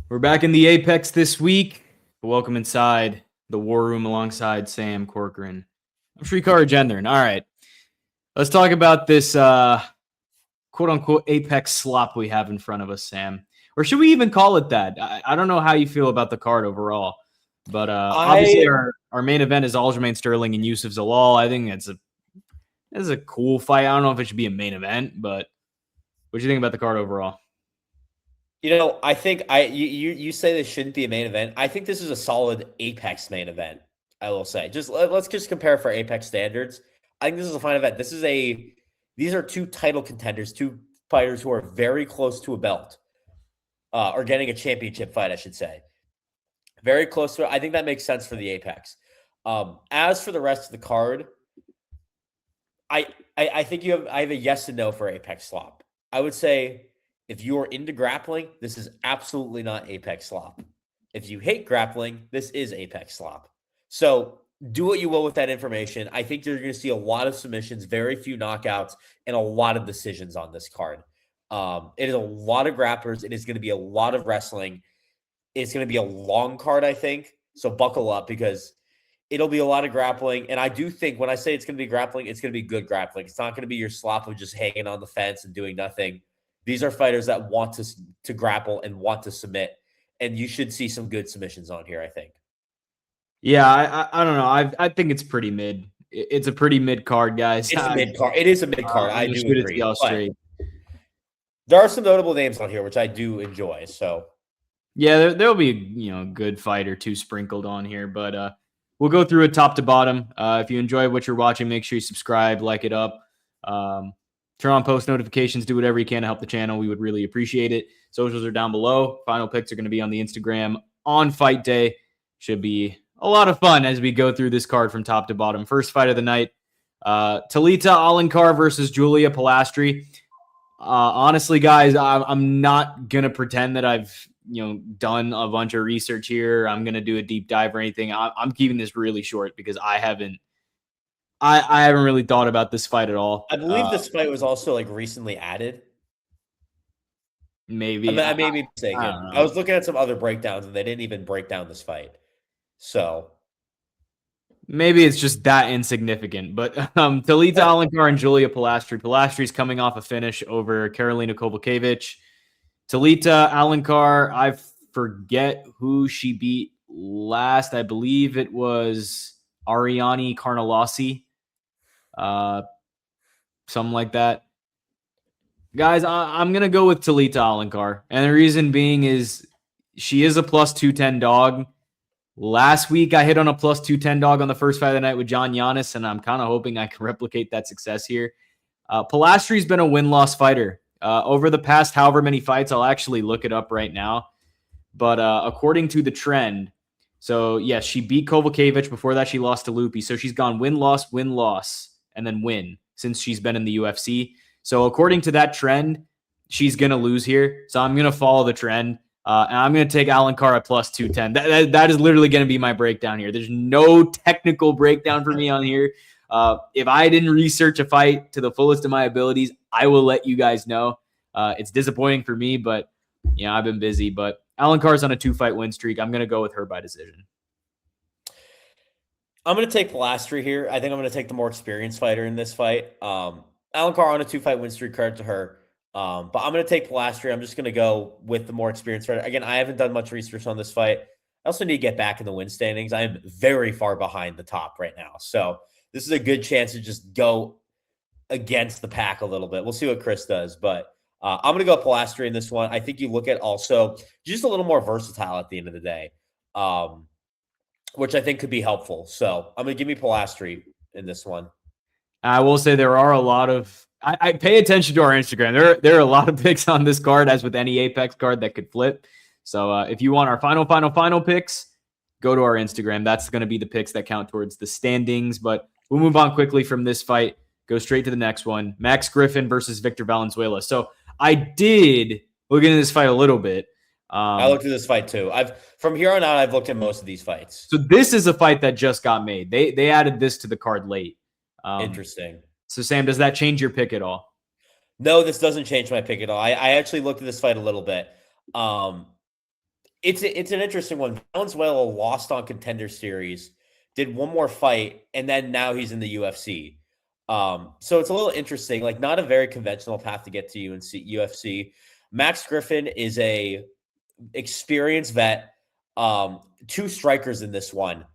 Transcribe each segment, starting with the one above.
We're back in the Apex this week. Welcome inside the War Room alongside Sam Corcoran. I'm Shrikar Gendern. All right. Let's talk about this quote-unquote Apex slop we have in front of us, Sam. Or should we even call it that? I don't know how you feel about the card overall. But obviously our main event is Aljamain Sterling and Youssef Zalal. I think it's a cool fight. I don't know if it should be a main event, but what do you think about the card overall? I think you say this shouldn't be a main event. I think this is a solid Apex main event. I will say, let's just compare for Apex standards. I think this is a fine event. These are two title contenders, two fighters who are very close to a belt, or getting a championship fight, I should say. Very close to it. I think that makes sense for the Apex. As for the rest of the card, I think I have a yes and no for Apex slop. I would say, if you're into grappling, this is absolutely not Apex slop. If you hate grappling, this is Apex slop. So do what you will with that information. I think you're going to see a lot of submissions, very few knockouts, and a lot of decisions on this card. It is a lot of grapplers. It is going to be a lot of wrestling. It's going to be a long card, I think. So buckle up, because it'll be a lot of grappling. And I do think when I say it's going to be grappling, it's going to be good grappling. It's not going to be your slop of just hanging on the fence and doing nothing. These are fighters that want to grapple and want to submit, and you should see some good submissions on here, I think. Yeah, I don't know. I think it's pretty mid. It's a pretty mid card, guys. It's a mid card. It is a mid card. I do agree. There are some notable names on here which I do enjoy. So yeah, there'll be a good fight or two sprinkled on here, but we'll go through it top to bottom. If you enjoy what you're watching, make sure you subscribe, like it up. Turn on post notifications, do whatever you can to help the channel. We would really appreciate it. Socials are down below. Final picks are going to be on the Instagram on fight day. Should be a lot of fun as we go through this card from top to bottom. First fight of the night, Talita Alencar versus Julia Pilastri. Honestly, guys, I'm not going to pretend that I've done a bunch of research here. I'm going to do a deep dive or anything. I'm keeping this really short because I haven't really thought about this fight at all. I believe this fight was also recently added. Maybe. I may be mistaken. I was looking at some other breakdowns and they didn't even break down this fight. So maybe it's just that insignificant. But Talita Alencar and Julia Pilastri. Pilastri's coming off a finish over Karolina Kowalkiewicz. Talita Alencar, I forget who she beat last. I believe it was Ariane Carnelossi. Something like that. Guys, I'm going to go with Talita Alencar. And the reason being is she is a plus 210 dog. Last week, I hit on a plus 210 dog on the first fight of the night with John Giannis, and I'm kind of hoping I can replicate that success here. Pilastri's been a win-loss fighter. Over the past however many fights, I'll actually look it up right now. But according to the trend, so yes, she beat Kowalkiewicz. Before that, she lost to Lupi. So she's gone win-loss, win-loss, and then win since she's been in the UFC. So according to that trend, she's going to lose here. So I'm going to follow the trend. And I'm going to take Alencar at plus 210. That is literally going to be my breakdown here. There's no technical breakdown for me on here. If I didn't research a fight to the fullest of my abilities, I will let you guys know. It's disappointing for me, but I've been busy. But Alencar's on a 2-fight win streak. I'm going to go with her by decision. I'm going to take Pilastri here. I think I'm going to take the more experienced fighter in this fight. Alencar on a 2-fight win streak, credit to her. But I'm going to take Pilastri. I'm just going to go with the more experienced fighter. Again, I haven't done much research on this fight. I also need to get back in the win standings. I am very far behind the top right now. So this is a good chance to just go against the pack a little bit. We'll see what Chris does. But I'm going to go Pilastri in this one. I think you look at also just a little more versatile at the end of the day, which I think could be helpful. So I'm going to give me Pilastri in this one. I will say there are a lot of I pay attention to our Instagram. There are a lot of picks on this card, as with any Apex card that could flip. So if you want our final picks, go to our Instagram. That's going to be the picks that count towards the standings. But we'll move on quickly from this fight. Go straight to the next one. Max Griffin versus Victor Valenzuela. So I did look into this fight a little bit. I looked at this fight too. From here on out, I've looked at most of these fights. So this is a fight that just got made. They added this to the card late. Interesting. So, Sam, does that change your pick at all? No, this doesn't change my pick at all. I actually looked at this fight a little bit. It's an interesting one. Valenzuela lost on Contender Series, did one more fight, and then now he's in the UFC. So it's a little interesting, like not a very conventional path to get to UFC. Max Griffin is a experienced vet. Two strikers in this one.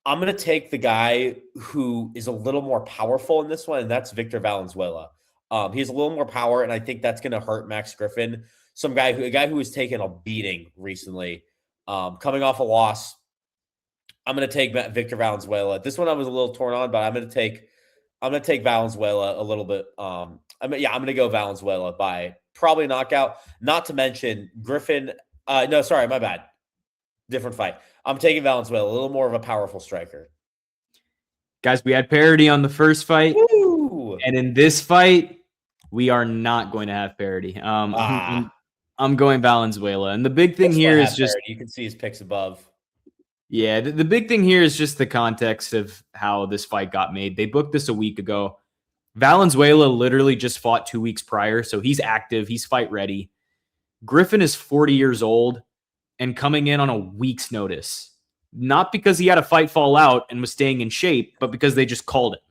I'm going to take the guy who is a little more powerful in this one, and that's Victor Valenzuela. He has a little more power, and I think that's going to hurt Max Griffin. A guy who has taken a beating recently, coming off a loss. I'm going to take Victor Valenzuela. This one I was a little torn on, but I'm going to take Valenzuela a little bit. I'm going to go Valenzuela by probably knockout. Not to mention Griffin. No, sorry, my bad. Different fight. I'm taking Valenzuela, a little more of a powerful striker. Guys, we had parity on the first fight. Woo! And in this fight, we are not going to have parity. I'm going Valenzuela. And the big thing here is just parity. You can see his picks above. Yeah, the big thing here is just the context of how this fight got made. They booked this a week ago. Valenzuela literally just fought 2 weeks prior, so he's active. He's fight ready. Griffin is 40 years old and coming in on a week's notice. Not because he had a fight fall out and was staying in shape, but because they just called it.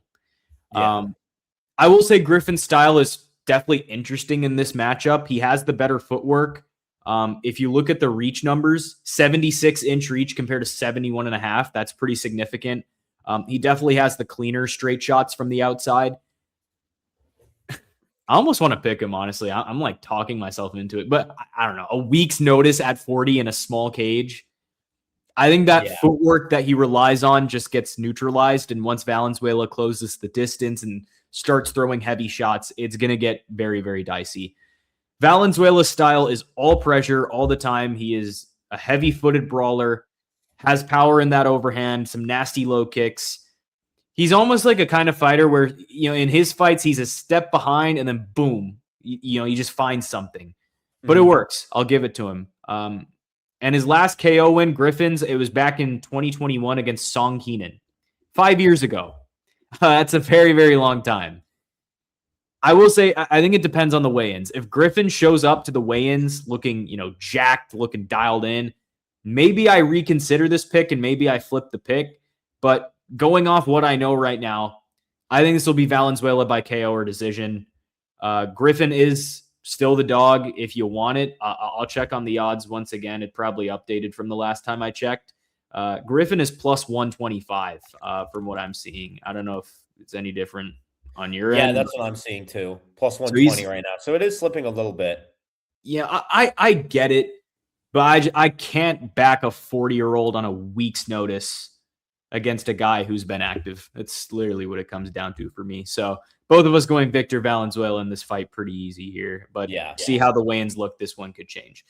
Yeah. I will say Griffin's style is definitely interesting in this matchup. He has the better footwork. If you look at the reach numbers, 76-inch reach compared to 71.5, that's pretty significant. He definitely has the cleaner straight shots from the outside. I almost want to pick him, honestly. I'm like talking myself into it, but I don't know. A week's notice at 40 in a small cage. I think that footwork that he relies on just gets neutralized. And once Valenzuela closes the distance and starts throwing heavy shots, it's going to get very, very dicey. Valenzuela's style is all pressure all the time. He is a heavy-footed brawler, has power in that overhand, some nasty low kicks. He's almost like a kind of fighter where, in his fights, he's a step behind and then boom, you just find something. But it works. I'll give it to him. And his last KO win, Griffin's, it was back in 2021 against Song Keenan. 5 years ago. That's a very, very long time. I will say, I think it depends on the weigh-ins. If Griffin shows up to the weigh-ins looking, jacked, looking dialed in, maybe I reconsider this pick and maybe I flip the pick. But going off what I know right now, I think this will be Valenzuela by KO or decision. Griffin is still the dog if you want it. I'll check on the odds once again. It probably updated from the last time I checked. Griffin is plus 125 from what I'm seeing. I don't know if it's any different on your end. Yeah, that's what I'm seeing too. Plus 120 right now. So it is slipping a little bit. Yeah, I get it, but I can't back a 40-year-old on a week's notice against a guy who's been active. That's literally what it comes down to for me. So both of us going Victor Valenzuela in this fight pretty easy here. But see how the weigh-ins look. This one could change.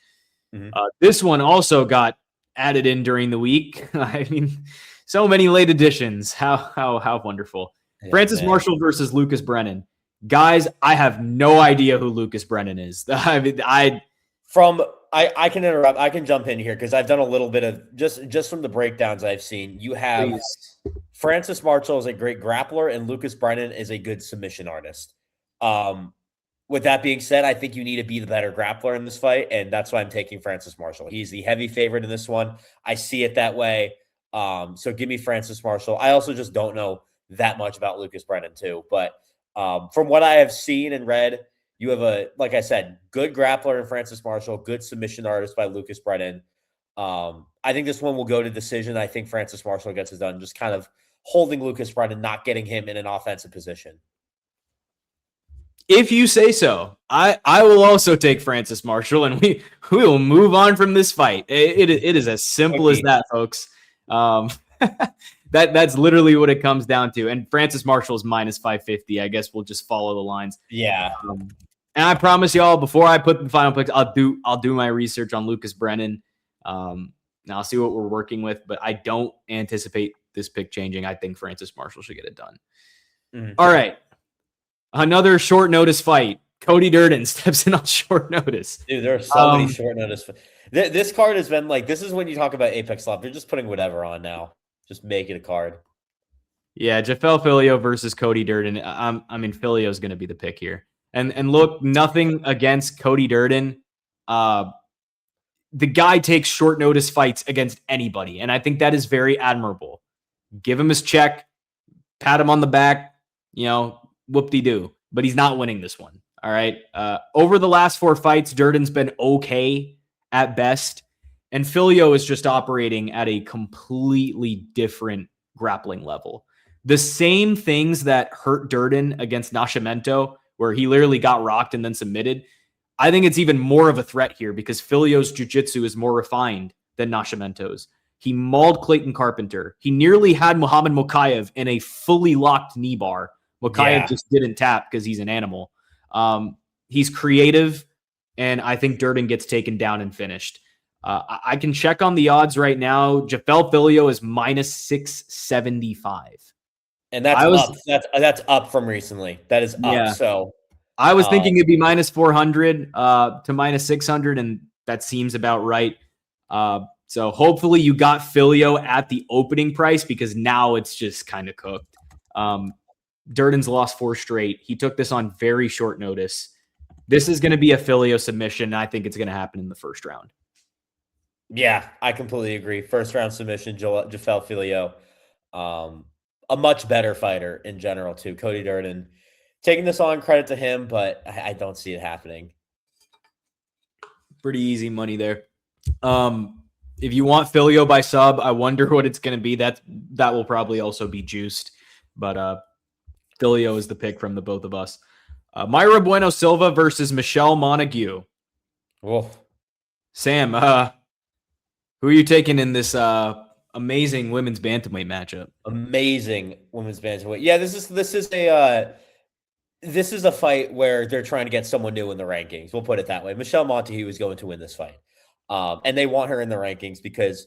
This one also got added in during the week. I mean, so many late additions. How wonderful. Yeah, Francis Marshall versus Lucas Brennan. Guys, I have no idea who Lucas Brennan is. I mean, I can interrupt. I can jump in here because I've done a little bit of just from the breakdowns I've seen. You have Francis Marshall is a great grappler and Lucas Brennan is a good submission artist. With that being said, I think you need to be the better grappler in this fight, and that's why I'm taking Francis Marshall. He's the heavy favorite in this one. I see it that way. So give me Francis Marshall. I also just don't know that much about Lucas Brennan too, but from what I have seen and read, you have like I said, good grappler in Francis Marshall, good submission artist by Lucas Brennan. I think this one will go to decision. I think Francis Marshall gets it done, just kind of holding Lucas Brennan, not getting him in an offensive position. If you say so, I will also take Francis Marshall, and we will move on from this fight. It is as simple as that, folks. That's literally what it comes down to. And Francis Marshall is minus 550. I guess we'll just follow the lines. Yeah. And I promise y'all, before I put the final picks, I'll do my research on Lucas Brennan. And I'll see what we're working with, but I don't anticipate this pick changing. I think Francis Marshall should get it done. All right. Another short notice fight. Cody Durden steps in on short notice. Dude, there are so many short notice. This card has been like, this is when you talk about Apex Love. They're just putting whatever on now. Just make it a card. Yeah, Jafel Filio versus Cody Durden. I mean, Filio's going to be the pick here. And look, nothing against Cody Durden. the guy takes short notice fights against anybody. And I think that is very admirable. Give him his check, pat him on the back, whoop-de-doo. But he's not winning this one. All right. Over the last 4 fights, Durden's been okay at best. And Filio is just operating at a completely different grappling level. The same things that hurt Durden against Nascimento, where he literally got rocked and then submitted, I think it's even more of a threat here because Filio's jiu-jitsu is more refined than Nascimento's. He mauled Clayton Carpenter. He nearly had Muhammad Mokaev in a fully locked knee bar. Mokaev just didn't tap because he's an animal. He's creative, and I think Durden gets taken down and finished. I can check on the odds right now. Jafel Filio is minus 675. And that's up from recently. That is up. Yeah. So I was thinking it'd be minus 400 to minus 600, and that seems about right. So hopefully you got Filio at the opening price because now it's just kind of cooked. Durden's lost 4 straight. He took this on very short notice. This is going to be a Filio submission, and I think it's going to happen in the first round. Yeah, I completely agree. First round submission, Jafel Filio. A much better fighter in general, too. Cody Durden. Taking this on, credit to him, but I don't see it happening. Pretty easy money there. If you want Filio by sub, I wonder what it's going to be. That will probably also be juiced. But Filio is the pick from the both of us. Mayra Bueno Silva versus Michelle Montague. Whoa. Sam, who are you taking in this amazing women's bantamweight matchup? Amazing women's bantamweight. Yeah, this is a fight where they're trying to get someone new in the rankings. We'll put it that way. Michelle Montague is going to win this fight. And they want her in the rankings because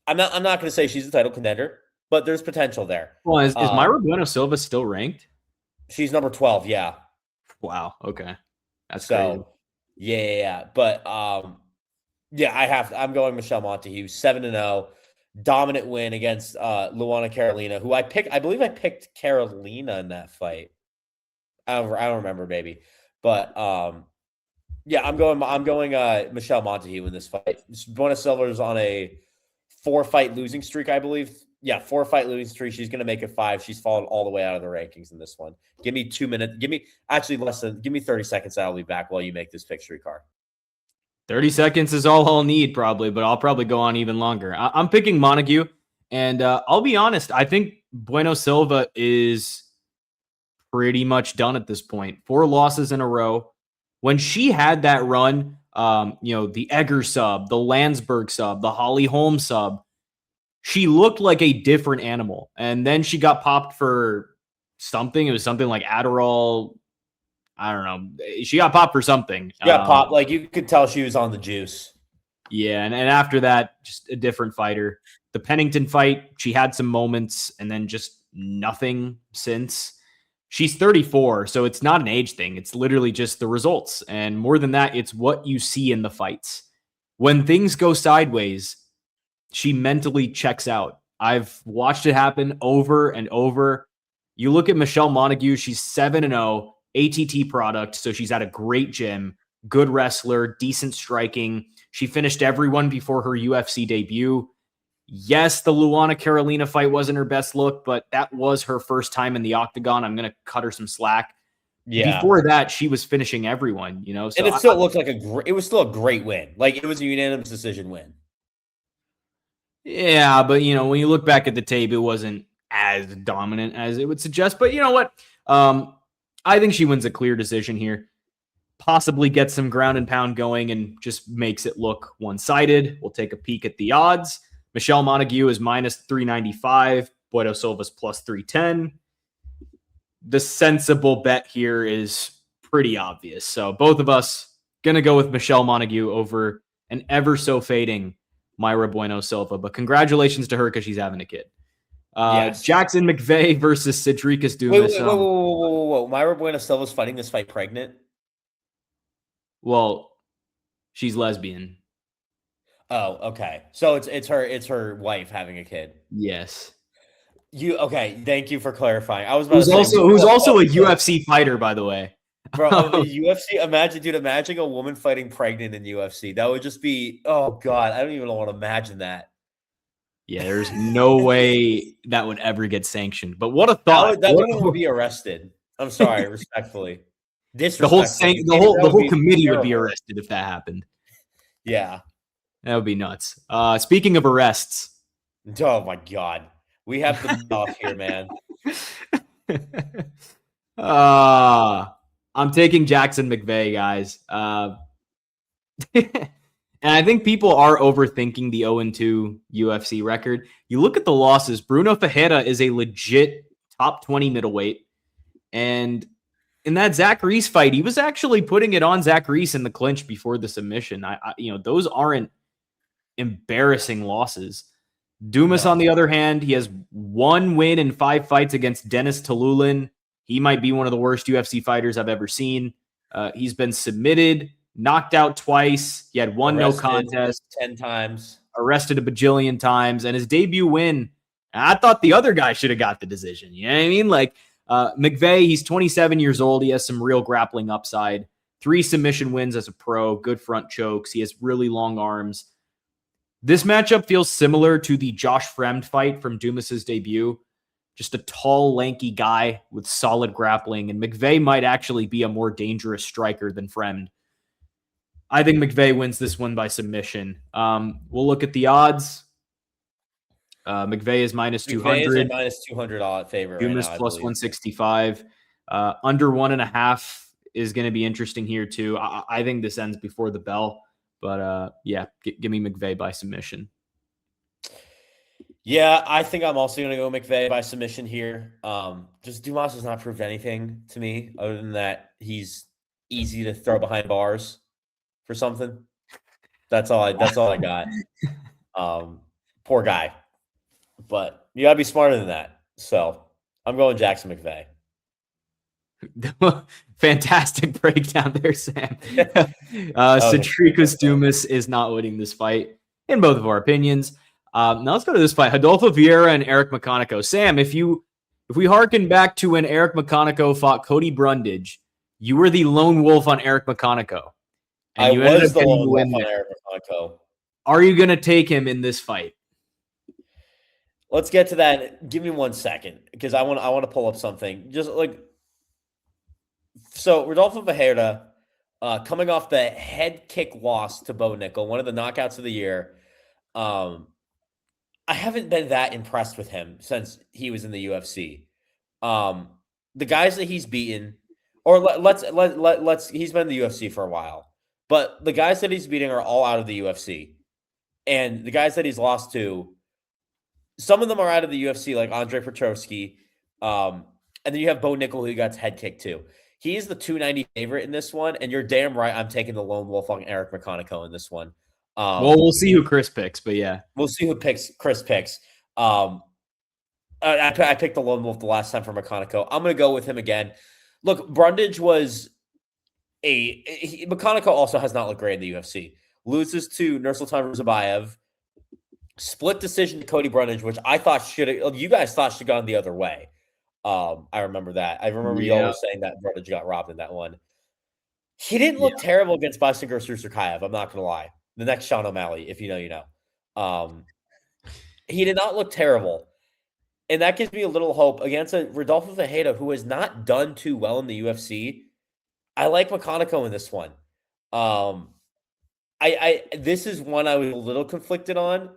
I'm not going to say she's a title contender, but there's potential there. Well, is Mayra Bueno Silva still ranked? She's number 12, yeah. Wow, okay. That's crazy. Yeah. But I'm going Michelle Montague, 7-0, dominant win against Luana Carolina, who I believe I picked Carolina in that fight. I don't remember, baby. But yeah, I'm going Michelle Montague in this fight. Bueno Silva is on a 4-fight losing streak, I believe. Yeah, 4-fight losing streak. She's going to make it 5. She's fallen all the way out of the rankings in this one. Give me 2 minutes. Give me 30 seconds. I'll be back while you make this pick, Streetcar. 30 seconds is all I'll need probably, but I'll probably go on even longer. I'm picking Montague, and I'll be honest. I think Bueno Silva is pretty much done at this point. 4 losses in a row. When she had that run, the Egger sub, the Landsberg sub, the Holly Holm sub, she looked like a different animal. And then she got popped for something. It was something like Adderall. I don't know. She got popped for something. She got popped. Like you could tell she was on the juice. Yeah. And after that, just a different fighter. The Pennington fight, she had some moments and then just nothing since. She's 34, so it's not an age thing. It's literally just the results. And more than that, it's what you see in the fights. When things go sideways, she mentally checks out. I've watched it happen over and over. You look at Michelle Montague, she's 7-0, ATT product, so she's at a great gym, good wrestler, decent striking. She finished everyone before her UFC debut. Yes, the Luana Carolina fight wasn't her best look, but that was her first time in the octagon. I'm going to cut her some slack. Yeah. Before that, she was finishing everyone, So and it still looked like it was still a great win. Like it was a unanimous decision win. Yeah, but when you look back at the tape, it wasn't as dominant as it would suggest. But you know what? I think she wins a clear decision here. Possibly gets some ground and pound going and just makes it look one-sided. We'll take a peek at the odds. Michelle Montague is minus 395. Bueno Silva's plus 310. The sensible bet here is pretty obvious. So both of us going to go with Michelle Montague over an ever so fading Mayra Bueno Silva. But congratulations to her because she's having a kid. Yes. Jackson McVeigh versus Cedricus Dumas. Whoa. Mayra Bueno Silva's fighting this fight pregnant? Well, she's lesbian. Oh, okay. So it's her wife having a kid. Yes. Okay. Thank you for clarifying. I was about who's also a UFC fighter, by the way. Bro, UFC, imagine a woman fighting pregnant in UFC. That would just be, oh God, I don't even want to imagine that. Yeah, there's no way that would ever get sanctioned. But what a thought! That woman would be arrested. I'm sorry, respectfully. The whole Disrespectfully. the That would whole be committee would be terrible. arrested if that happened. Yeah. That would be nuts. Speaking of arrests, Oh my God. We have the off here, man. I'm taking Jackson McVeigh, guys. And I think people are overthinking the 0-2 UFC record. You look at the losses. Bruno Ferreira is a legit top 20 middleweight. And in that Zach Reese fight, he was actually putting it on Zach Reese in the clinch before the submission. Those aren't embarrassing losses. Dumas, on the other hand, he has 1 win in 5 fights against Dennis Talulin. He might be one of the worst UFC fighters I've ever seen. He's been submitted, knocked out twice. He had 1 no contest. 10 times. Arrested a bajillion times. And his debut win, I thought the other guy should have got the decision. You know what I mean? Like, McVeigh, he's 27 years old. He has some real grappling upside. 3 submission wins as a pro. Good front chokes. He has really long arms. This matchup feels similar to the Josh Fremd fight from Dumas's debut. Just a tall, lanky guy with solid grappling, and McVeigh might actually be a more dangerous striker than Fremd. I think McVeigh wins this one by submission. We'll look at the odds. McVeigh is minus 200. McVeigh is a minus 200 odd favorite. Dumas right now, plus 165. Under 1.5 is going to be interesting here too. I think this ends before the bell. But give me McVeigh by submission. Yeah, I think I'm also going to go McVeigh by submission here. Just Dumas has not proved anything to me other than that he's easy to throw behind bars for something. That's all I got. Poor guy. But you got to be smarter than that. So I'm going Jackson McVeigh. Fantastic breakdown there, Sam. Citricus Dumas is not winning this fight in both of our opinions. Now let's go to this fight. Rodolfo Vieira and Eric McConaughey. Sam, if we harken back to when Eric McConaughey fought Cody Brundage, you were the lone wolf on Eric McConaughey. And I was the lone wolf on Eric McConaughey. Are you going to take him in this fight? Let's get to that. Give me 1 second because I want to pull up something. Just like so, Rodolfo Vieira, coming off the head kick loss to Bo Nickel, one of the knockouts of the year. I haven't been that impressed with him since he was in the UFC. The guys that he's beaten, or let's he's been in the UFC for a while, but the guys that he's beating are all out of the UFC, and the guys that he's lost to, some of them are out of the UFC, like Andre Petroski, and then you have Bo Nickel who got head kicked too. He's the 290 favorite in this one, and you're damn right. I'm taking the lone wolf on Eric McConaughey in this one. Well, we'll see who Chris picks, but yeah, we'll see who Chris picks. I picked the lone wolf the last time for McConaughey. I'm going to go with him again. Look, Brundage was McConaughey also has not looked great in the UFC. Loses to Nursultan Ruzabayev. Split decision to Cody Brundage, which I thought you guys thought should have gone the other way. I remember that. I remember you all saying that Brundage got robbed in that one. He didn't look terrible against Basinger Sursurkayev. I'm not going to lie. The next Sean O'Malley, if you know, you know. He did not look terrible. And that gives me a little hope against a Rodolfo Vieira who has not done too well in the UFC. I like McConaughey in this one. This is one I was a little conflicted on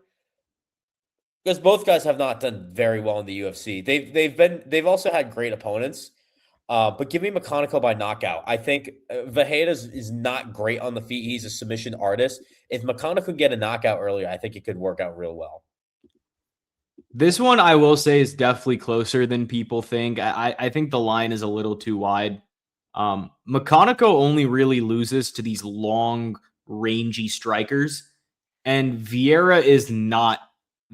because both guys have not done very well in the UFC. They've also had great opponents. But give me McConaughey by knockout. I think Vieira is not great on the feet. He's a submission artist. If McConaughey could get a knockout earlier, I think it could work out real well. This one, I will say, is definitely closer than people think. I think the line is a little too wide. McConaughey only really loses to these long, rangy strikers, and Vieira is not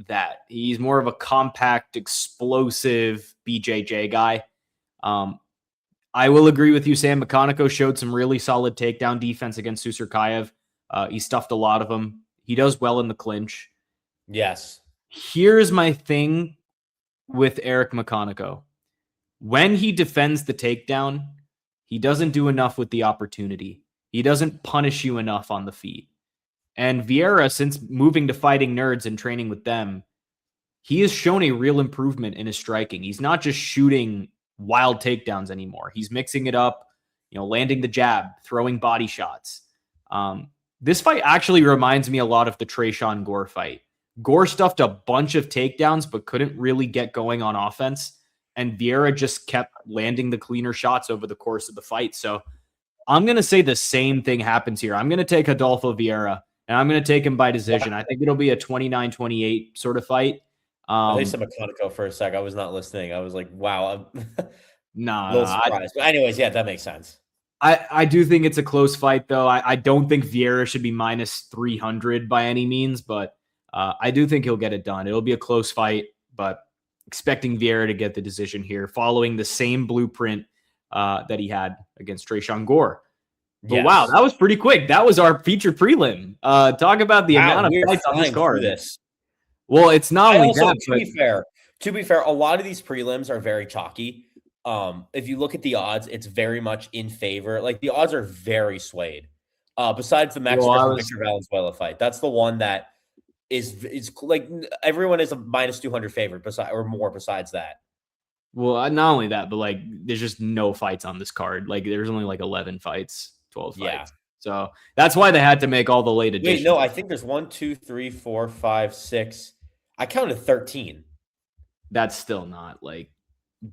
that. He's more of a compact, explosive BJJ guy. I will agree with you, Sam. McConaughey showed some really solid takedown defense against Sursurkayev. He stuffed a lot of them. He does well in the clinch. Yes. Here's my thing with Eric McConaughey. When he defends the takedown, he doesn't do enough with the opportunity. He doesn't punish you enough on the feet. And Vieira, since moving to Fighting Nerds and training with them, he has shown a real improvement in his striking. He's not just shooting wild takedowns anymore. He's mixing it up, landing the jab, throwing body shots. This fight actually reminds me a lot of the Tresean Gore fight. Gore stuffed a bunch of takedowns, but couldn't really get going on offense. And Vieira just kept landing the cleaner shots over the course of the fight. So I'm going to say the same thing happens here. I'm going to take Adolfo Vieira, and I'm going to take him by decision. I think it'll be a 29-28 sort of fight. I think some McConaughey for a sec. I was not listening. I was like, wow. I'm a little surprised. But anyways, yeah, that makes sense. I do think it's a close fight, though. I don't think Vieira should be minus 300 by any means, but I do think he'll get it done. It'll be a close fight, but expecting Vieira to get the decision here, following the same blueprint that he had against Tresean Gore. But wow, that was pretty quick. That was our featured prelim. Talk about the amount of fights on this card. Well, it's not only that. To be fair, a lot of these prelims are very chalky. If you look at the odds, it's very much in favor. Like the odds are very swayed. Besides the Max Victor Valenzuela fight, that's the one that is like everyone is a minus 200 favorite besides that. Well, not only that, but like there's just no fights on this card. Like there's only like 11 fights, 12 fights. Yeah. So that's why they had to make all the late additions. Wait, no, I think there's 1, 2, 3, 4, 5, 6. I counted 13. That's still not like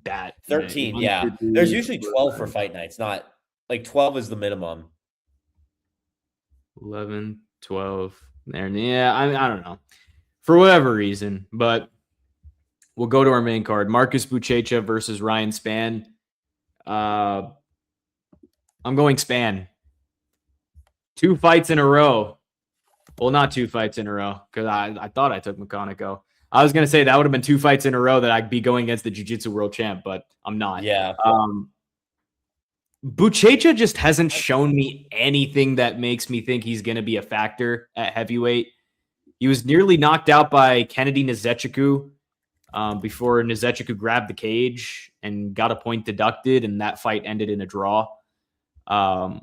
that. 13, yeah. There's usually 12 for fight nights, not like 12 is the minimum. 11, 12. There, yeah, I don't know. For whatever reason, but we'll go to our main card. Marcus Buchecha versus Ryan Spann. I'm going Spann. 2 fights in a row. Well, not 2 fights in a row, because I thought I took McConaughey. I was going to say that would have been 2 fights in a row that I'd be going against the Jiu-Jitsu world champ, but I'm not. Yeah. Buchecha just hasn't shown me anything that makes me think he's going to be a factor at heavyweight. He was nearly knocked out by Kennedy Nzechukwu before Nzechukwu grabbed the cage and got a point deducted, and that fight ended in a draw. The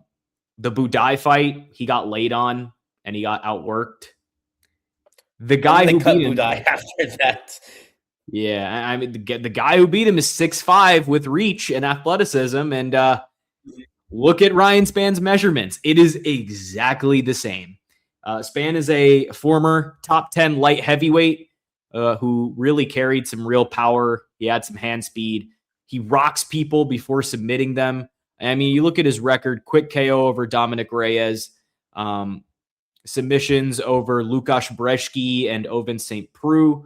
Budai fight, he got laid on and he got outworked. The guy who beat him after that. Yeah, I mean the guy who beat him is 6'5" with reach and athleticism, and look at Ryan Spann's measurements. It is exactly the same. Spann is a former top 10 light heavyweight who really carried some real power. He had some hand speed. He rocks people before submitting them. I mean, you look at his record: quick KO over Dominic Reyes, submissions over Lukasz Brzeski and Owen St. Preux.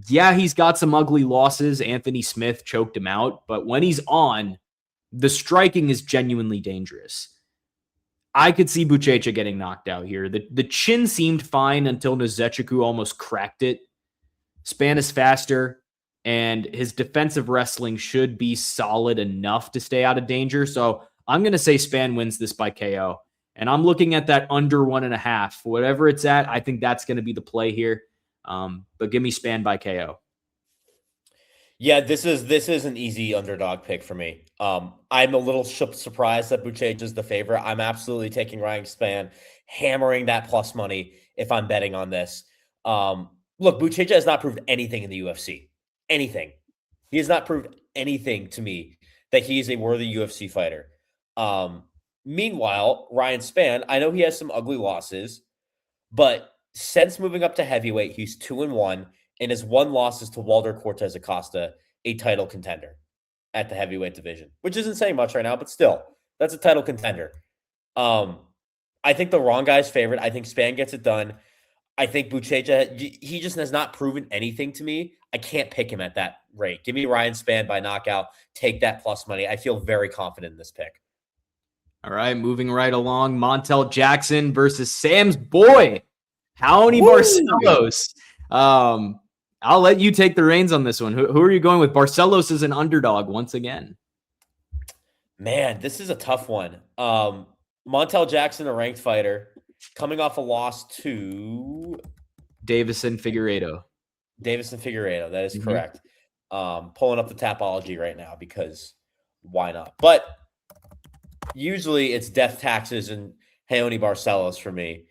Yeah, he's got some ugly losses. Anthony Smith choked him out, but when he's on, the striking is genuinely dangerous. I could see Buchecha getting knocked out here. The chin seemed fine until Nzechukwu almost cracked it. Spann is faster, and his defensive wrestling should be solid enough to stay out of danger. So I'm going to say Spann wins this by KO. And I'm looking at that under 1.5. Whatever it's at, I think that's going to be the play here. But give me Spann by KO. Yeah, this is an easy underdog pick for me. I'm a little surprised that Buchecha is the favorite. I'm absolutely taking Ryan Spann, hammering that plus money if I'm betting on this. Look, Buchecha has not proved anything in the UFC. Anything. He has not proved anything to me that he is a worthy UFC fighter. Meanwhile, Ryan Spann, I know he has some ugly losses, but since moving up to heavyweight, he's 2-1, and his one loss is to Walter Cortez Acosta, a title contender at the heavyweight division, which isn't saying much right now, but still, that's a title contender. I think the wrong guy's favorite. I think Spann gets it done. I think Buchecha, he just has not proven anything to me. I can't pick him at that rate. Give me Ryan Spann by knockout. Take that plus money. I feel very confident in this pick. All right, moving right along. Montel Jackson versus Sam's boy, Raoni Barcelos. I'll let you take the reins on this one. Who are you going with? Barcelos is an underdog once again. Man, this is a tough one. Montel Jackson, a ranked fighter, coming off a loss to Davison Figueiredo. That is correct. Pulling up the Tapology right now because why not? But usually it's death taxes and Raoni Barcelos for me.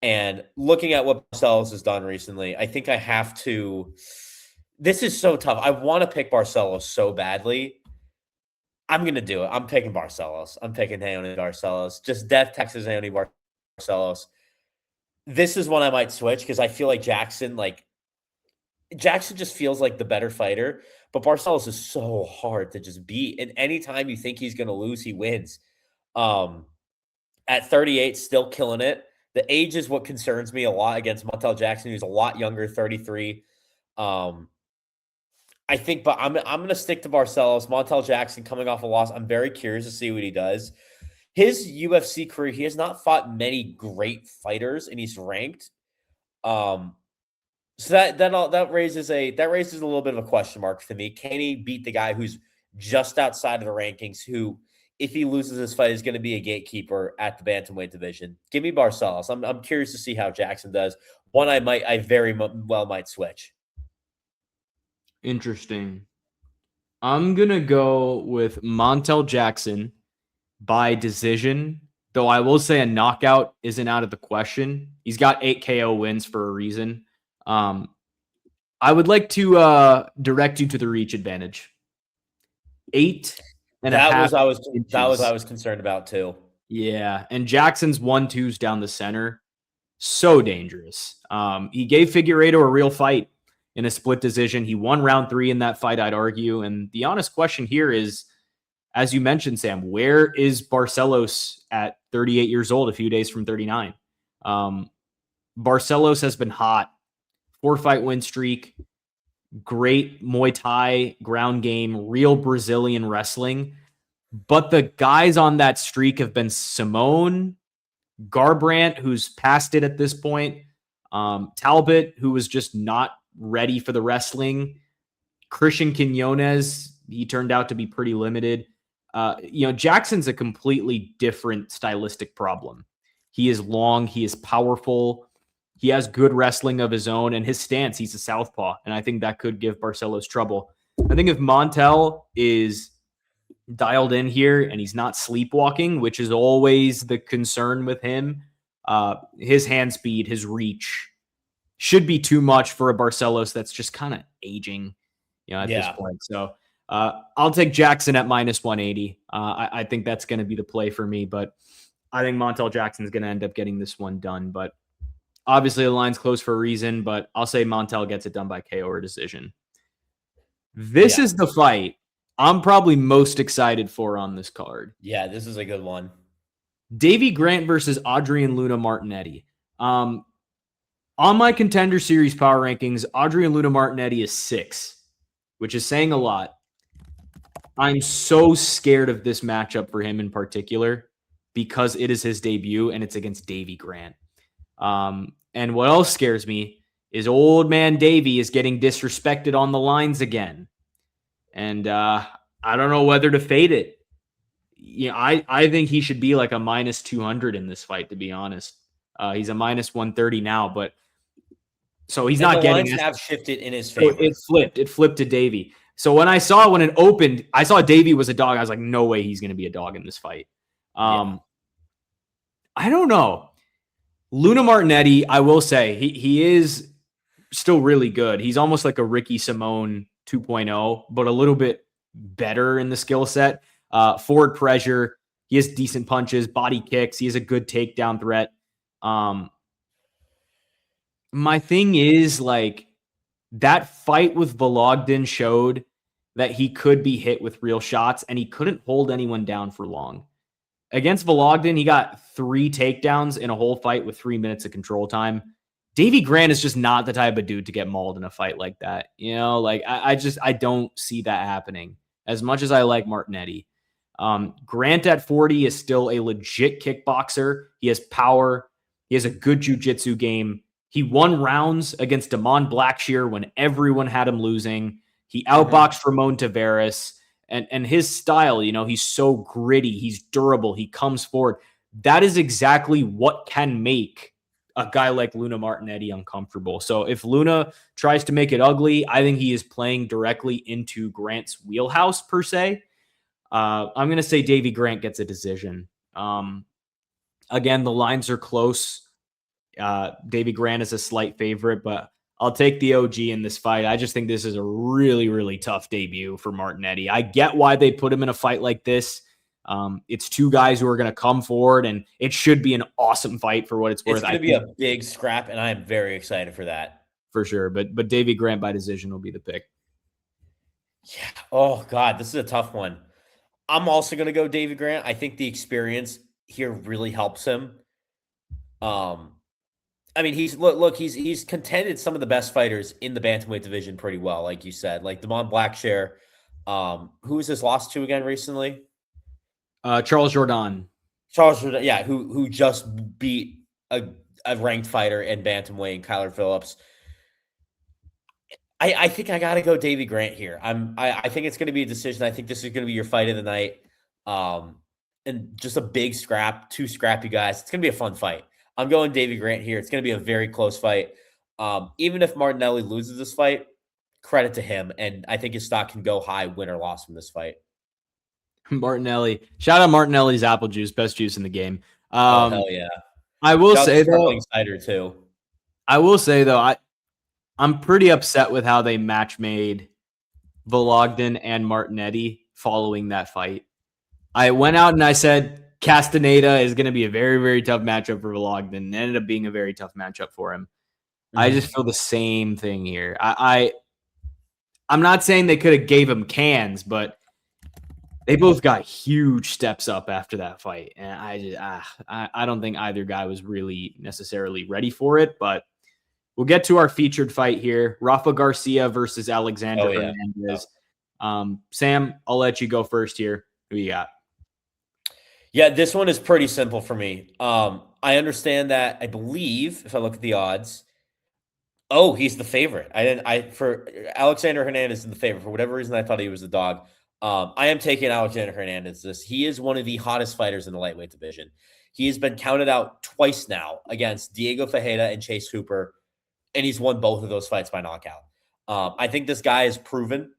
And looking at what Barcelos has done recently, I think I have to. This is so tough. I want to pick Barcelos so badly. I'm going to do it. I'm picking Barcelos. I'm picking Raoni Barcelos. Just death taxes Raoni Barcelos. This is one I might switch because I feel like Jackson just feels like the better fighter, but Barcelos is so hard to just beat. And anytime you think he's going to lose, he wins. At 38, still killing it. The age is what concerns me a lot against Montel Jackson, who's a lot younger, 33. I think, but I'm going to stick to Barcelos. Montel Jackson coming off a loss. I'm very curious to see what he does. His UFC career, he has not fought many great fighters, and he's ranked. So that raises a little bit of a question mark for me. Can he beat the guy who's just outside of the rankings, who, if he loses this fight, is going to be a gatekeeper at the bantamweight division? Give me Barcelos. I'm curious to see how Jackson does. One I very well might switch. Interesting. I'm gonna go with Montel Jackson by decision, though I will say a knockout isn't out of the question. He's got 8 KO wins for a reason. I would like to direct you to the reach advantage. 8 and a half. That was I was concerned about too. Yeah, and Jackson's 1-2s down the center. So dangerous. He gave Figueiredo a real fight in a split decision. He won round 3 in that fight, I'd argue. And the honest question here is, as you mentioned, Sam, where is Barcelos at 38 years old, a few days from 39? Barcelos has been hot. 4-fight win streak, great Muay Thai ground game, real Brazilian wrestling. But the guys on that streak have been Simone, Garbrandt, who's past it at this point, Talbot, who was just not ready for the wrestling, Christian Quinones, he turned out to be pretty limited. Jackson's a completely different stylistic problem. He is long, he is powerful, he has good wrestling of his own, and his stance, he's a southpaw, and I think that could give Barcelos trouble. I think if Montel is dialed in here and he's not sleepwalking, which is always the concern with him, his hand speed, his reach should be too much for a Barcelos that's just kind of aging, at this point. So I'll take Jackson at -180. I think that's going to be the play for me, but I think Montel Jackson's going to end up getting this one done. But obviously the line's close for a reason, but I'll say Montel gets it done by KO or decision. This is the fight I'm probably most excited for on this card. Yeah, this is a good one. Davy Grant versus Adrian Luna Martinetti. On my Contender Series power rankings, Adrian Luna Martinetti is 6, which is saying a lot. I'm so scared of this matchup for him in particular because it is his debut and it's against Davy Grant. And what else scares me is old man Davy is getting disrespected on the lines again. And I don't know whether to fade it. I think he should be like a -200 in this fight, to be honest. He's a -130 now, but so he's not getting. The lines have shifted in his favor. It flipped to Davy. So when it opened, I saw Davy was a dog. I was like, no way he's going to be a dog in this fight. I don't know. Luna Martinetti, I will say, he is still really good. He's almost like a Ricky Simone 2.0, but a little bit better in the skill set. Forward pressure. He has decent punches, body kicks. He has a good takedown threat. My thing is, like, that fight with Vologdin showed that he could be hit with real shots, and he couldn't hold anyone down for long. Against Vologdin, he got 3 takedowns in a whole fight with 3 minutes of control time. Davy Grant is just not the type of dude to get mauled in a fight like that. I don't see that happening as much as I like Martinetti. Grant at 40 is still a legit kickboxer. He has power. He has a good jiu-jitsu game. He won rounds against Damon Blackshear when everyone had him losing. He outboxed Ramon Tavares. And his style, he's so gritty. He's durable. He comes forward. That is exactly what can make a guy like Luna Martinetti uncomfortable. So if Luna tries to make it ugly, I think he is playing directly into Grant's wheelhouse, per se. I'm going to say Davy Grant gets a decision. Again, the lines are close. Davy Grant is a slight favorite, but I'll take the OG in this fight. I just think this is a really, really tough debut for Martinetti. I get why they put him in a fight like this. It's two guys who are going to come forward, and it should be an awesome fight for what it's worth. It's going to be a big scrap, and I am very excited for that. For sure, but Davy Grant by decision will be the pick. Yeah. Oh, God, this is a tough one. I'm also going to go Davy Grant. I think the experience here really helps him. I mean, he's contended some of the best fighters in the bantamweight division pretty well, like you said, like Dumont Blackshear. Who was his lost to again recently? Charles Jourdain. Charles Jourdain, yeah, who just beat a ranked fighter in bantamweight, Kyler Phillips. I think I got to go Davy Grant here. I think it's going to be a decision. I think this is going to be your fight of the night. And just a big scrap, two scrappy guys. It's going to be a fun fight. I'm going Davy Grant here. It's going to be a very close fight. Even if Martinelli loses this fight, credit to him. And I think his stock can go high, win or loss from this fight. Martinelli. Shout out Martinelli's apple juice, best juice in the game. Oh, hell yeah. I will say though, cider too. I will say though, I'm pretty upset with how they match made Vologden and Martinetti following that fight. I went out and I said Castaneda is going to be a very, very tough matchup for Vologden, and ended up being a very tough matchup for him. Mm-hmm. I just feel the same thing here. I'm not saying they could have gave him cans, but they both got huge steps up after that fight. And I don't think either guy was really necessarily ready for it, but we'll get to our featured fight here. Rafa Garcia versus Alexander Hernandez. Sam, I'll let you go first here. Who you got? Yeah, this one is pretty simple for me. I understand that. I believe if I look at the odds, he's the favorite. For Alexander Hernandez is the favorite. For whatever reason, I thought he was the dog. I am taking Alexander Hernandez. He is one of the hottest fighters in the lightweight division. He has been counted out twice now against Diego Ferreira and Chase Hooper, and he's won both of those fights by knockout. I think this guy is proven.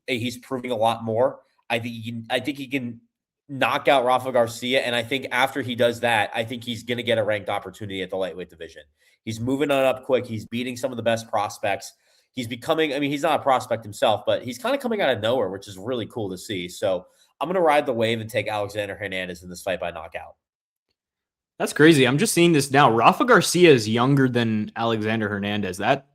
He's proving a lot more. I think he can knock out Rafa Garcia, and I think after he does that, I think he's going to get a ranked opportunity at the lightweight division. He's moving on up quick. He's beating some of the best prospects. He's becoming, he's not a prospect himself, but he's kind of coming out of nowhere, which is really cool to see. So I'm going to ride the wave and take Alexander Hernandez in this fight by knockout. That's crazy. I'm just seeing this now. Rafa Garcia is younger than Alexander Hernandez. That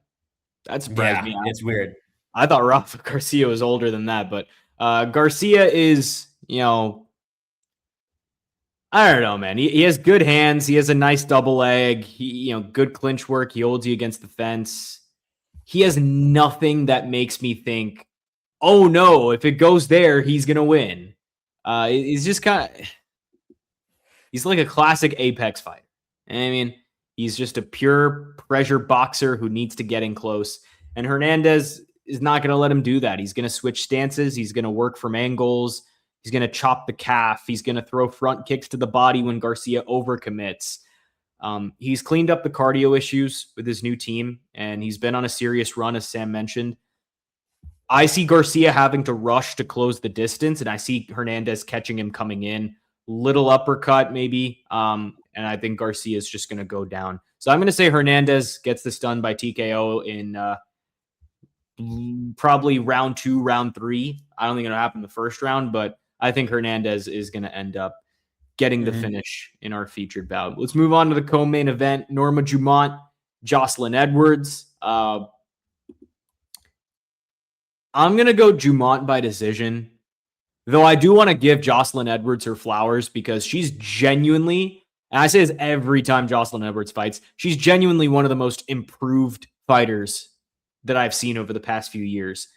surprised me. It's weird. I thought Rafa Garcia was older than that, but Garcia is, I don't know, man. He has good hands. He has a nice double leg. Good clinch work. He holds you against the fence. He has nothing that makes me think, oh no, if it goes there, he's going to win. He's just he's like a classic Apex fighter. He's just a pure pressure boxer who needs to get in close. And Hernandez is not going to let him do that. He's going to switch stances. He's going to work from angles. He's going to chop the calf. He's going to throw front kicks to the body when Garcia overcommits. He's cleaned up the cardio issues with his new team, and he's been on a serious run, as Sam mentioned. I see Garcia having to rush to close the distance, and I see Hernandez catching him coming in. Little uppercut, maybe. And I think Garcia is just going to go down. So I'm going to say Hernandez gets this done by TKO in probably round 2, round 3. I don't think it'll happen in the first round, but I think Hernandez is going to end up getting the finish in our featured bout. Let's move on to the co-main event. Norma Dumont, Joselyne Edwards. I'm going to go Dumont by decision, though I do want to give Joselyne Edwards her flowers because she's genuinely, and I say this every time Joselyne Edwards fights, she's genuinely one of the most improved fighters that I've seen over the past few years.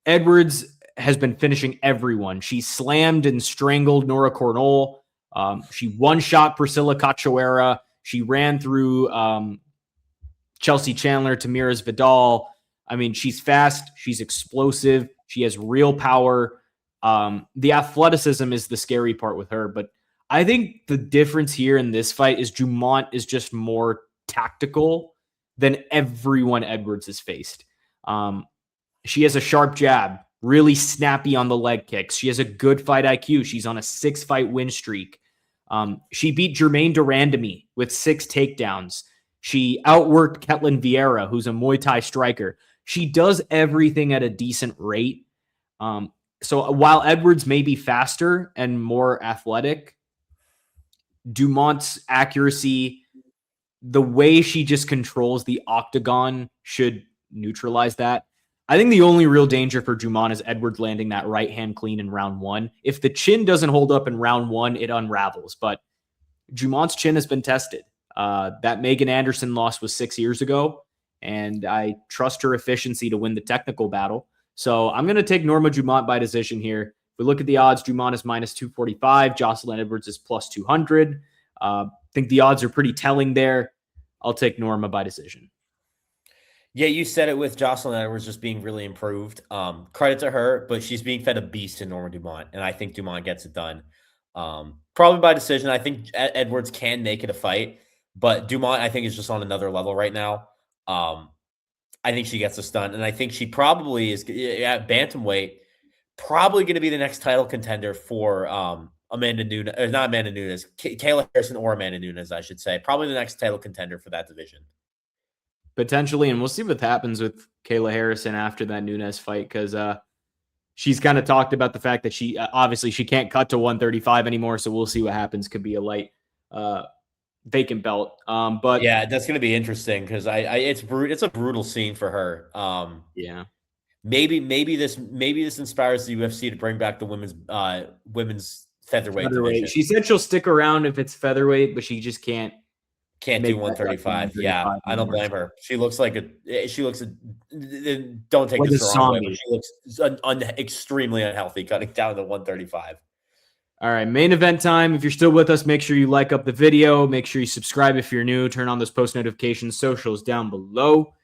Edwards has been finishing everyone. She slammed and strangled Nora Cornell. She one-shot Priscilla Cachoeira. She ran through Chelsea Chandler, Tamiris Vidal. She's fast. She's explosive. She has real power. The athleticism is the scary part with her. But I think the difference here in this fight is Dumont is just more tactical than everyone Edwards has faced. She has a sharp jab. really snappy on the leg kicks. She has a good fight IQ. She's on a 6-fight win streak. She beat Germaine Durandamy with 6 takedowns. She outworked Ketlin Vieira, who's a Muay Thai striker. She does everything at a decent rate. So while Edwards may be faster and more athletic, Dumont's accuracy, the way she just controls the octagon should neutralize that. I think the only real danger for Dumont is Edwards landing that right hand clean in round 1. If the chin doesn't hold up in round 1, it unravels. But Dumont's chin has been tested. That Megan Anderson loss was 6 years ago, and I trust her efficiency to win the technical battle. So I'm going to take Norma Dumont by decision here. If we look at the odds, Dumont is minus 245. Joselyne Edwards is plus 200. I think the odds are pretty telling there. I'll take Norma by decision. Yeah, you said it with Joselyne Edwards just being really improved. Credit to her, but she's being fed a beast in Norma Dumont, and I think Dumont gets it done. Probably by decision. I think Edwards can make it a fight, but Dumont, I think, is just on another level right now. I think she gets this done, and I think she probably is at bantamweight, probably going to be the next title contender for Amanda Nunes, or not Amanda Nunes, Kayla Harrison or Amanda Nunes, I should say. Probably the next title contender for that division. Potentially, and we'll see what happens with Kayla Harrison after that Nunes fight, because she's kind of talked about the fact that she obviously she can't cut to 135 anymore, so we'll see what happens. Could be a light vacant belt. But yeah, that's going to be interesting because it's a brutal scene for her. Yeah. Maybe this inspires the UFC to bring back the women's featherweight division. She said she'll stick around if it's featherweight, but she just can't do 135. Yeah, I don't blame her. She looks like don't take like this the wrong way, but she looks extremely unhealthy cutting down to 135. All right, main event time. If you're still with us, make sure you like up the video. Make sure you subscribe if you're new. Turn on those post notifications. Socials down below.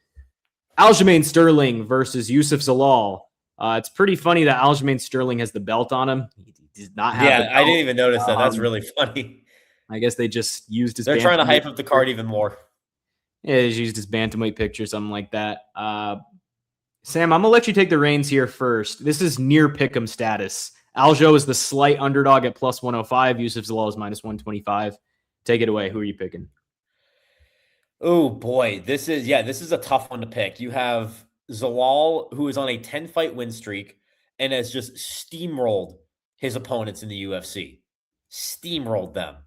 Aljamain Sterling versus Youssef Zalal. It's pretty funny that Aljamain Sterling has the belt on him. He does not have. Yeah, I didn't even notice that. That's really funny. I guess they just used his. They're trying to hype up the card even more. Yeah, they just used his bantamweight picture, something like that. Sam, I'm gonna let you take the reins here first. This is near pick'em status. Aljo is the slight underdog at plus 105. Youssef Zalal is minus 125. Take it away. Who are you picking? Oh boy, this is a tough one to pick. You have Zalal, who is on a 10-fight win streak and has just steamrolled his opponents in the UFC. Steamrolled them.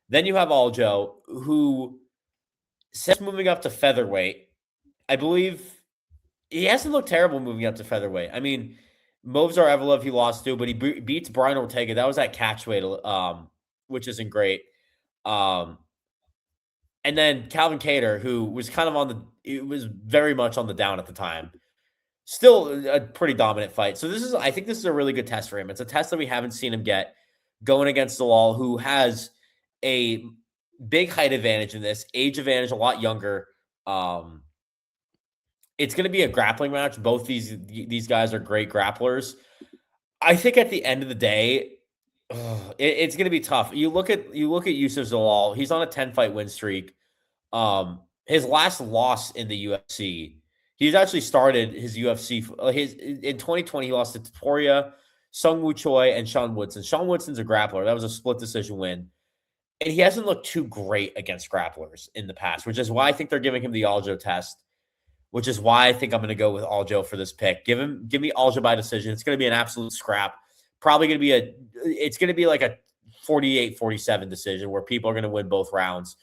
Then you have Aljo, who since moving up to featherweight, I believe he hasn't looked terrible moving up to featherweight. I mean, Movsar Evloev he lost to, but he beats Brian Ortega. That was at catchweight, which isn't great. And then Calvin Kattar, who was kind of it was very much on the down at the time. Still a pretty dominant fight. So I think this is a really good test for him. It's a test that we haven't seen him get going against Zalal, who has a big height advantage in this, age advantage, a lot younger. It's going to be a grappling match. Both these guys are great grapplers. I think at the end of the day, it's going to be tough. You look at Youssef Zalal. He's on a 10-fight win streak. His last loss in the UFC, he's actually started his UFC. In 2020, he lost to Topuria, Sung Woo Choi, and Sean Woodson. Sean Woodson's a grappler. That was a split decision win. And he hasn't looked too great against grapplers in the past, which is why I think they're giving him the Aljo test, which is why I think I'm going to go with Aljo for this pick. Give me Aljo by decision. It's going to be an absolute scrap. Probably going to be like a 48-47 decision where people are going to win both rounds.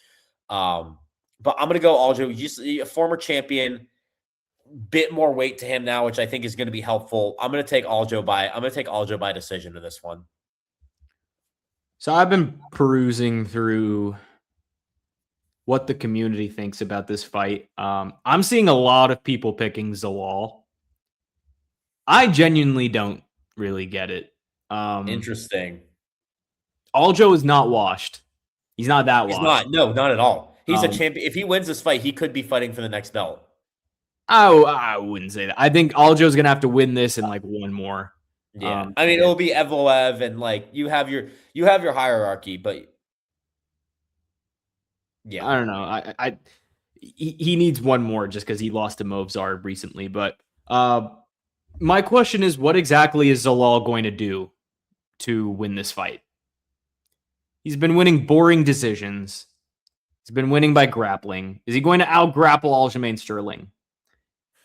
But I'm going to go Aljo. Just a former champion, bit more weight to him now, which I think is going to be helpful. I'm going to take Aljo by decision in this one. So I've been perusing through what the community thinks about this fight. I'm seeing a lot of people picking Zalal. I genuinely don't really get it. Interesting. Aljo is not washed. He's not that washed. He's not. No, not at all. He's a champion. If he wins this fight, he could be fighting for the next belt. I wouldn't say that. I think Aljo's going to have to win this in like one more. Yeah. I mean, it'll be Evloev and like you have your hierarchy, but yeah. I don't know. He needs one more just because he lost to Movsar recently. But My question is, what exactly is Zalal going to do to win this fight? He's been winning boring decisions. He's been winning by grappling. Is he going to out-grapple Aljamain Sterling?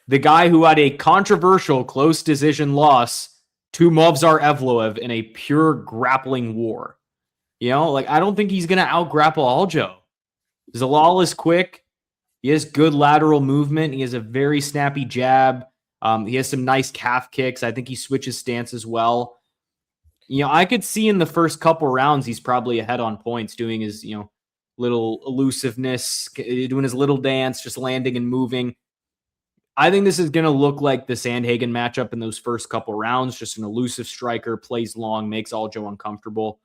The guy who had a controversial close decision loss to Movsar Evloev in a pure grappling war. You know, like, I don't think he's going to out-grapple Aljo. Zalal is quick. He has good lateral movement. He has a very snappy jab. He has some nice calf kicks. I think he switches stance as well. You know, I could see in the first couple rounds, he's probably ahead on points, doing his, little elusiveness, doing his little dance, just landing and moving. I think this is going to look like the Sandhagen matchup in those first couple rounds. Just an elusive striker, plays long, makes Aljo uncomfortable.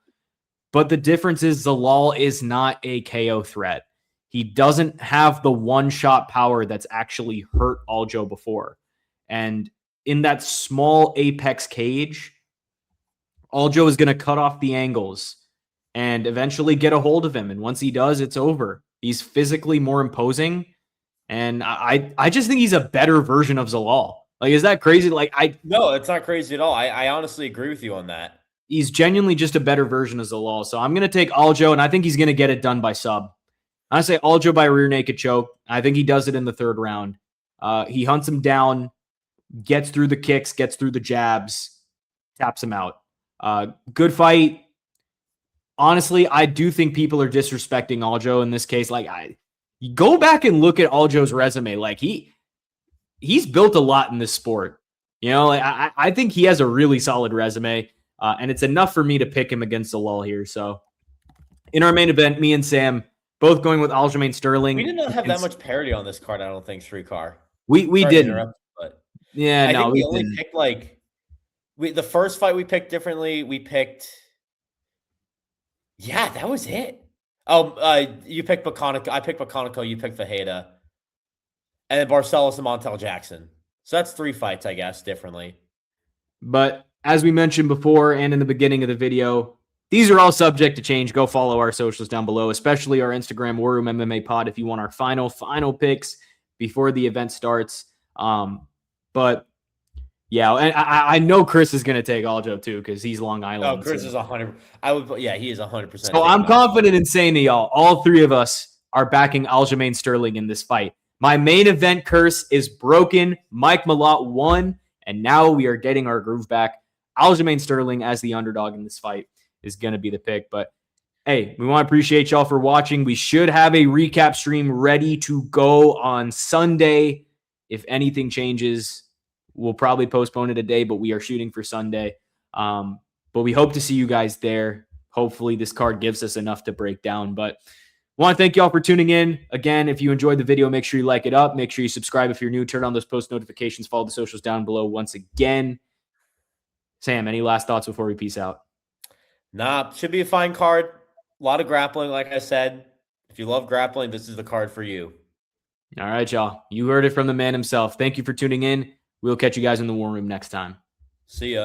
But the difference is Zalal is not a KO threat. He doesn't have the one-shot power that's actually hurt Aljo before. And in that small apex cage, Aljo is going to cut off the angles and eventually get a hold of him. And once he does, it's over. He's physically more imposing. And I just think he's a better version of Zalal. Like, is that crazy? No, it's not crazy at all. I honestly agree with you on that. He's genuinely just a better version of Zalal. So I'm going to take Aljo, and I think he's going to get it done by sub. I say Aljo by rear naked choke. I think he does it in the third round. He hunts him down, gets through the kicks, gets through the jabs, taps him out. Good fight. Honestly, I do think people are disrespecting Aljo in this case. You go back and look at Aljo's resume. Like, he's built a lot in this sport. I think he has a really solid resume, and it's enough for me to pick him against Zalal here. So in our main event, me and Sam both going with Aljamain Sterling. We did not have that much parity on this card, I don't think, Shrikar. We didn't. But yeah, I no, think we only didn't. picked the first fight we picked differently. We picked, yeah, that was it. Oh, you picked Baconico. I picked Baconico. You picked Fajeda. And then Barcelos and Montel Jackson. So that's 3 fights, I guess, differently. But as we mentioned before and in the beginning of the video, these are all subject to change. Go follow our socials down below, especially our Instagram, War Room MMA Pod, if you want our final picks before the event starts. But yeah, and I know Chris is going to take Aljo too, because he's Long Island. Oh, Chris is 100. He is 100%. So I'm confident in saying to y'all, all 3 of us are backing Aljamain Sterling in this fight. My main event curse is broken. Mike Malott won, and now we are getting our groove back. Aljamain Sterling as the underdog in this fight is going to be the pick. But hey, we want to appreciate y'all for watching. We should have a recap stream ready to go on Sunday. If anything changes, we'll probably postpone it a day, but we are shooting for Sunday. But we hope to see you guys there. Hopefully this card gives us enough to break down. But I want to thank y'all for tuning in. Again, if you enjoyed the video, make sure you like it up. Make sure you subscribe if you're new. Turn on those post notifications. Follow the socials down below once again. Sam, any last thoughts before we peace out? Nah, should be a fine card. A lot of grappling, like I said. If you love grappling, this is the card for you. All right, y'all. You heard it from the man himself. Thank you for tuning in. We'll catch you guys in the War Room next time. See ya.